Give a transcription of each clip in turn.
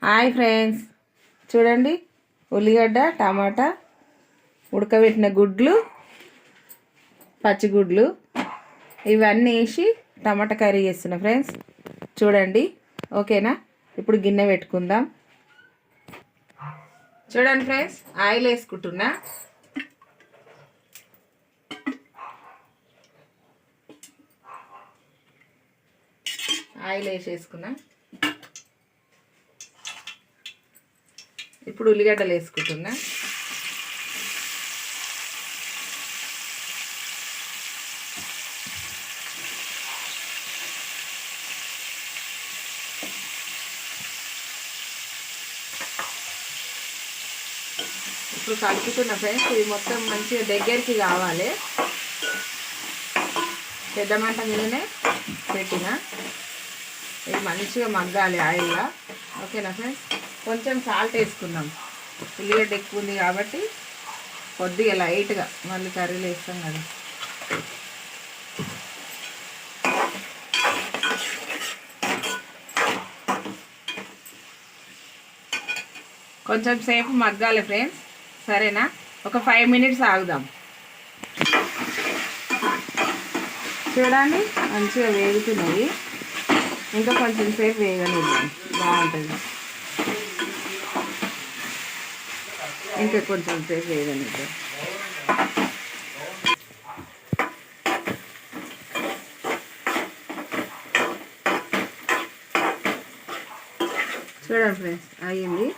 Hi friends, చూడండి ఉల్లిగడ్డ టమాటా ఉడకబెట్టిన గుడ్లు పచ్చిగుడ్లు ఇవన్నీ వేసి టమాటా కర్రీ చేస్తున్నా ఫ్రెండ్స్. చూడండి, ఓకేనా? ఇప్పుడు గిన్నె పెట్టుకుందాం. చూడండి ఫ్రెండ్స్, ఆయిల్ వేసుకుంటున్నా. ఆయిల్ వేసేసుకున్నా. ఇప్పుడు ఉల్లిగడ్డలు వేసుకుంటున్నా. ఇప్పుడు కలుపుతున్నా ఫ్రెండ్స్. ఇది మొత్తం మంచిగా దగ్గరికి కావాలి. పెద్ద మంట మీదనే పెట్టిన ఇది మంచిగా మగ్గాలి ఆయిల్గా. ఓకేనా ఫ్రెండ్స్? కొంచెం సాల్ట్ వేసుకుందాం. ఉల్లిగడ్డ ఎక్కువ ఉంది కాబట్టి కొద్దిగా లైట్గా, మళ్ళీ కర్రీలు వేస్తాం కదా. కొంచెం సేపు మగ్గాలి ఫ్రెండ్స్, సరేనా? ఒక 5 మినిట్స్ ఆగుదాం. చూడండి, మంచిగా వేగుతున్నాయి. ఇంకా కొంచెం సేపు వేగనిద్దాం, బాగుంటుంది. ఇంకా కొంచెం సేపు వేగనిద్దాం. చూడండి ఫ్రెండ్స్, అయ్యింది.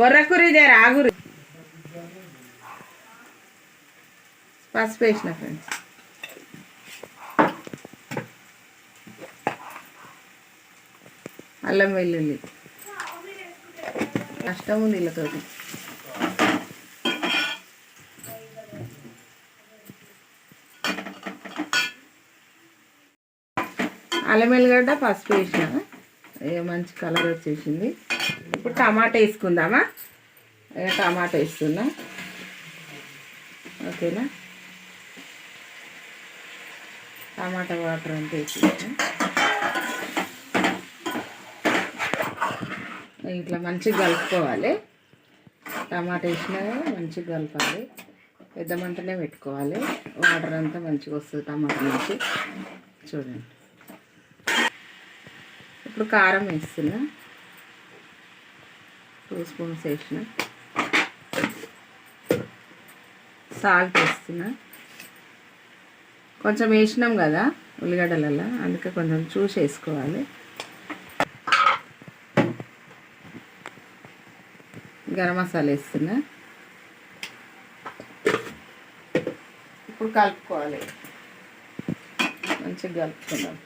ఒర్రకురి జర ఆగురి. పసుపు వేసిన ఫ్రెండ్స్. అల్లం వెల్లుల్లి కష్టము నీళ్ళతో. అల్లం వెల్లిగడ్డ పసుపు వేసిన, మంచి కలర్ వచ్చేసింది. ఇప్పుడు టమాటా వేసుకుందామా? టమాటా వేస్తున్నా, ఓకేనా? టమాటా వాటర్ అంతా వేసుకుంటా. ఇట్లా మంచిగా కలుపుకోవాలి. టమాటా వేసినా మంచిగా కలపాలి. పెద్ద మంటనే పెట్టుకోవాలి. వాటర్ అంతా మంచిగా వస్తుంది టమాటా నుంచి. చూడండి, ఇప్పుడు కారం వేస్తున్నా. 2 స్పూన్స్ వేసిన. సాల్ట్ వేస్తున్నా. కొంచెం వేసినాం కదా ఉల్లిగడ్డలలో, అందుకే కొంచెం చూసి వేసుకోవాలి. గరం మసాలా వేస్తున్నా. ఇప్పుడు కలుపుకోవాలి, మంచిగా కలుపుకుందాం.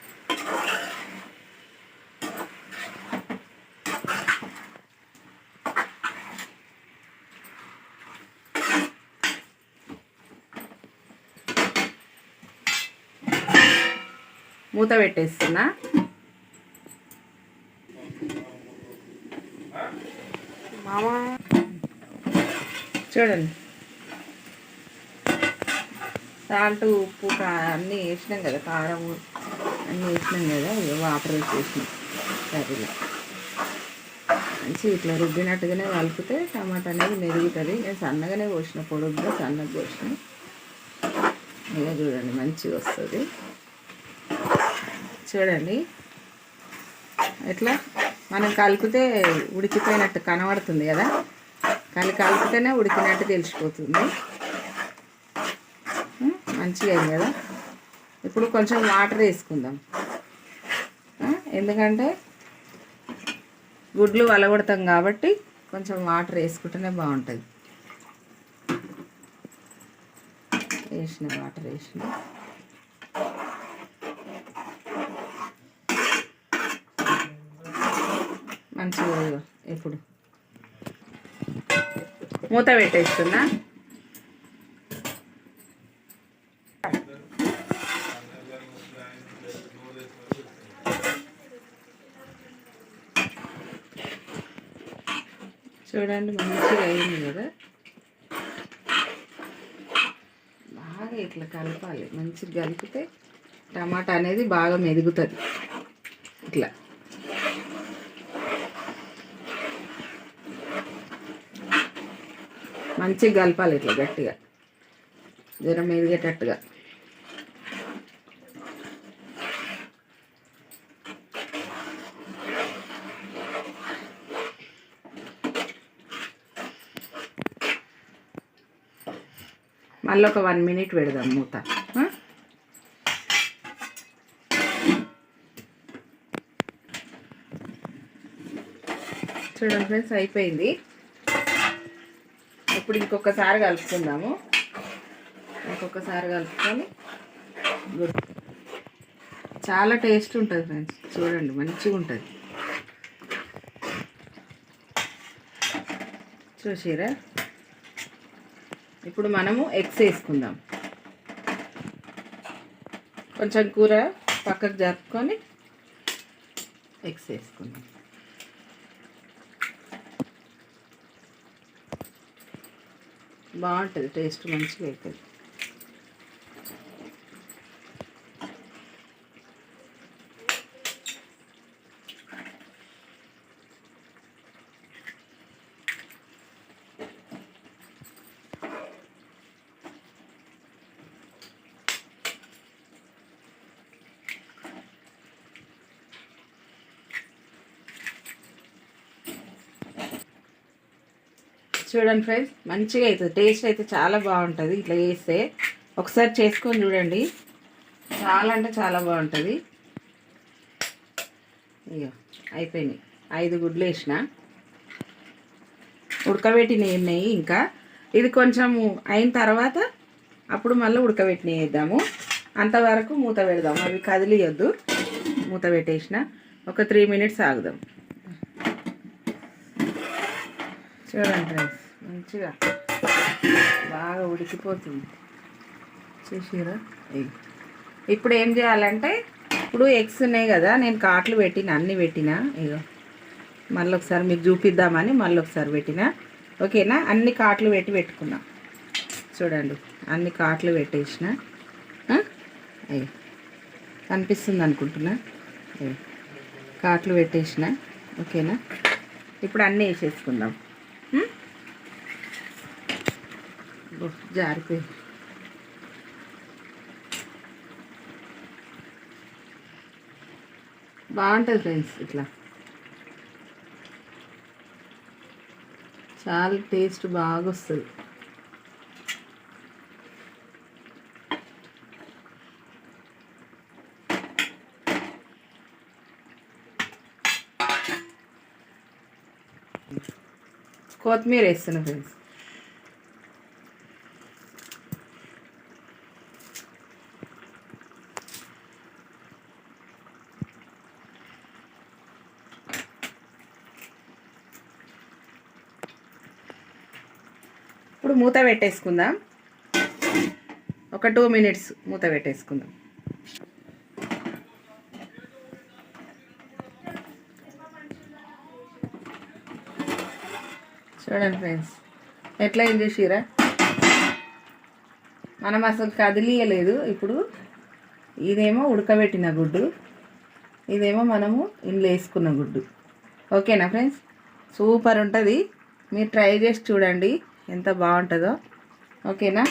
మూత పెట్టేస్తున్నా. చూడండి, సాల్ట్ ఉప్పు అన్నీ వేసినాం కదా, కారం అన్నీ వేసినాం కదా. వాటర్ వేసేసినాం కర్రీలో. మంచి ఇట్లా రుబ్బినట్టుగానే కలిపితే టమాటా అనేది మెరుగుతుంది. నేను సన్నగానే కోసిన, పొడుగ్గా సన్నగా కోసిన. ఇలా చూడండి, మంచిగా వస్తుంది. చూడండి, ఎట్లా మనం కలిపితే ఉడికిపోయినట్టు కనబడుతుంది కదా. కలిపితేనే ఉడికినట్టు తెలిసిపోతుంది. మంచిగా అయింది కదా. ఇప్పుడు కొంచెం వాటర్ వేసుకుందాం, ఎందుకంటే గుడ్లు వలగొడతాం కాబట్టి కొంచెం వాటర్ వేసుకుంటేనే బాగుంటుంది. వేసిన వాటర్ వేసిన. మంచిగా ఇప్పుడు మూత పెట్టేస్తున్నా. చూడండి, మంచిగా అయింది కదా. బాగా ఇట్లా కలపాలి. మంచిగా కలిపితే టమాటా అనేది బాగా మెదుగుతుంది. ఇట్లా మంచిగా కలపాలి, ఇట్లా గట్టిగా జ్వరం ఎదిగేటట్టుగా. మళ్ళీ ఒక 1 minute పెడదాం మూత. చూడండి ఫ్రెండ్స్, అయిపోయింది. ఇప్పుడు ఇంకొకసారి కలుపుకుందాము. ఇంకొకసారి కలుపుకొని చాలా టేస్ట్ ఉంటుంది ఫ్రెండ్స్. చూడండి మంచిగా ఉంటుంది. చూసిరా? ఇప్పుడు మనము ఎగ్స్ వేసుకుందాం. కొంచెం కూర పక్కకు జరుపుకొని ఎగ్స్ వేసుకుందాం. బాగుంటుంది, టేస్ట్ మంచిగా అవుతుంది. చూడండి ఫ్రెండ్స్, మంచిగా అవుతుంది. టేస్ట్ అయితే చాలా బాగుంటుంది ఇట్లా చేస్తే. ఒకసారి చేసుకొని చూడండి, చాలా అంటే చాలా బాగుంటుంది. ఇక అయిపోయినాయి. 5 గుడ్లు వేసిన, ఉడకబెట్టినవి ఉన్నాయి ఇంకా. ఇది కొంచెం అయిన తర్వాత అప్పుడు మళ్ళీ ఉడకబెట్టినవి వేద్దాము. అంతవరకు మూత పెడదాము. అవి కదిలియొద్దు. మూత పెట్టేసిన ఒక 3 minutes ఆగుదాం. చూడండి ఫ్రెండ్స్, మంచిగా బాగా ఉడికిపోతుంది. చూసిరా? ఇప్పుడు ఏం చేయాలంటే, ఇప్పుడు ఎగ్స్ ఉన్నాయి కదా, నేను కాట్లు పెట్టిన, అన్నీ పెట్టిన. ఇగో మళ్ళీ ఒకసారి మీకు చూపిద్దామని మళ్ళీ ఒకసారి పెట్టిన. ఓకేనా? అన్ని కాట్లు పెట్టుకున్నా. చూడండి, అన్ని కాట్లు పెట్టేసిన. కనిపిస్తుంది అనుకుంటున్నా. కాట్లు పెట్టేసిన. ఓకేనా? ఇప్పుడు అన్నీ వేసేసుకుందాం. జారిపోయి బాగుంటుంది ఫ్రెండ్స్. ఇట్లా చాలా టేస్ట్ బాగా వస్తుంది. కొత్తిమీర వేస్తున్నా ఫ్రెండ్స్. ఇప్పుడు మూత పెట్టేసుకుందాం. ఒక 2 minutes మూత పెట్టేసుకుందాం. చూడండి ఫ్రెండ్స్, ఎట్లా ఏం చేసిరా? మనం అసలు కదిలియలేదు. ఇప్పుడు ఇదేమో ఉడకబెట్టిన గుడ్డు, ఇదేమో మనము ఇందులో వేసుకున్న గుడ్డు. ఓకేనా ఫ్రెండ్స్? సూపర్ ఉంటుంది. మీరు ట్రై చేసి చూడండి ఎంత బాగుంటుందో. ఓకేనా?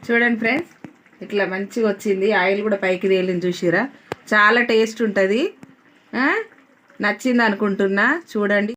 చూడండి ఫ్రెండ్స్, ఇట్లా మంచిగా వచ్చింది. ఆయిల్ కూడా పైకి తేలింది. చూసిరా? చాలా టేస్ట్ ఉంటుంది. నచ్చింది అనుకుంటున్నా. చూడండి.